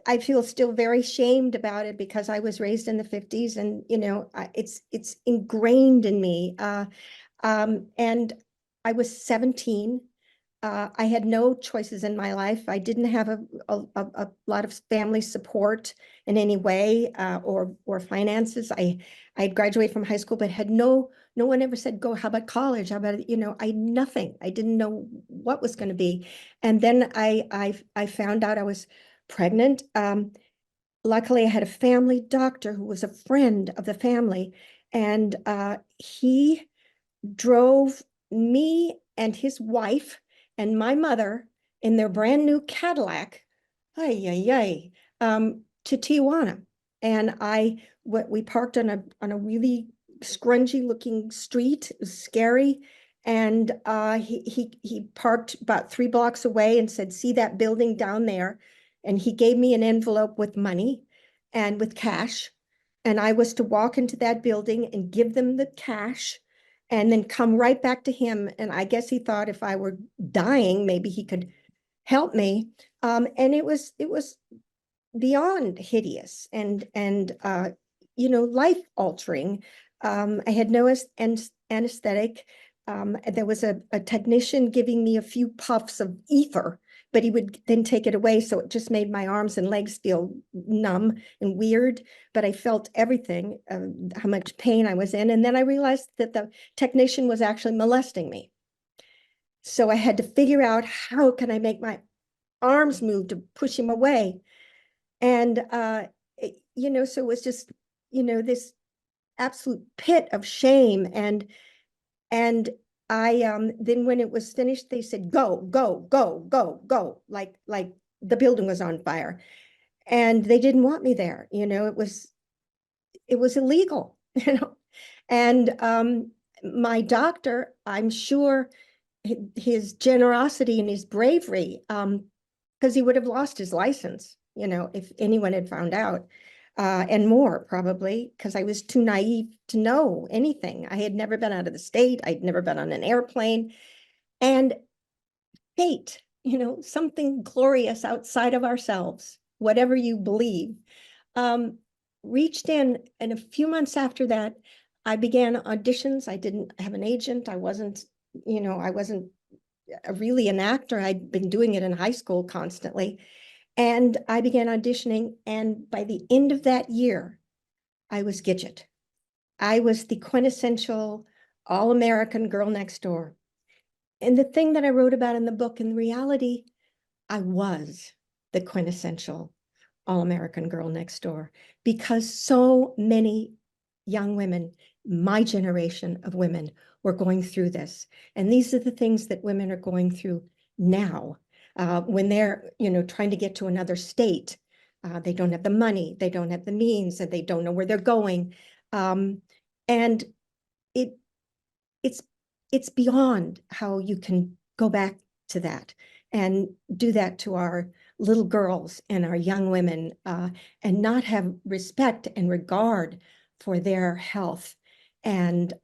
I feel still very shamed about it because I was raised in the 50s and, it's ingrained in me. And I was 17. I had no choices in my life. I didn't have a lot of family support in any way, or finances. I'd graduated from high school, but had no one ever said, go, how about college? How about, nothing. I didn't know what was going to be. And then I found out I was pregnant. Luckily, I had a family doctor who was a friend of the family, and he drove me and his wife and my mother in their brand new Cadillac, to Tijuana. And we parked on a really scrungy looking street. It was scary. And he parked about 3 blocks away and said, see that building down there? And he gave me an envelope with money and with cash. And I was to walk into that building and give them the cash and then come right back to him. And I guess he thought if I were dying, maybe he could help me. And it was beyond hideous and life altering. I had no anesthetic. There was a technician giving me a few puffs of ether, but he would then take it away. So it just made my arms and legs feel numb and weird, but I felt everything, how much pain I was in. And then I realized that the technician was actually molesting me. So I had to figure out, how can I make my arms move to push him away? And, so it was just, this absolute pit of shame. And I then when it was finished, they said, go, go, go, go, go, like the building was on fire. And they didn't want me there. It was illegal, And my doctor, I'm sure his generosity and his bravery, because he would have lost his license, if anyone had found out. And more probably, because I was too naive to know anything. I had never been out of the state. I'd never been on an airplane. And fate, something glorious outside of ourselves, whatever you believe, reached in. And a few months after that, I began auditions. I didn't have an agent. I wasn't really an actor. I'd been doing it in high school constantly. And I began auditioning. And by the end of that year, I was Gidget. I was the quintessential all-American girl next door. And the thing that I wrote about in the book, in reality, I was the quintessential all-American girl next door, because so many young women, my generation of women, were going through this. And these are the things that women are going through now. When they're, trying to get to another state, they don't have the money, they don't have the means, and they don't know where they're going. And it's beyond how you can go back to that and do that to our little girls and our young women, and not have respect and regard for their health and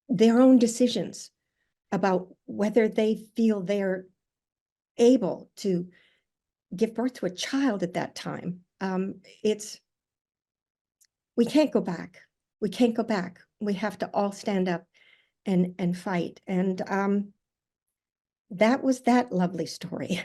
their own decisions about whether they feel they're able to give birth to a child at that time. We can't go back. We can't go back. We have to all stand up and fight. And that was that lovely story.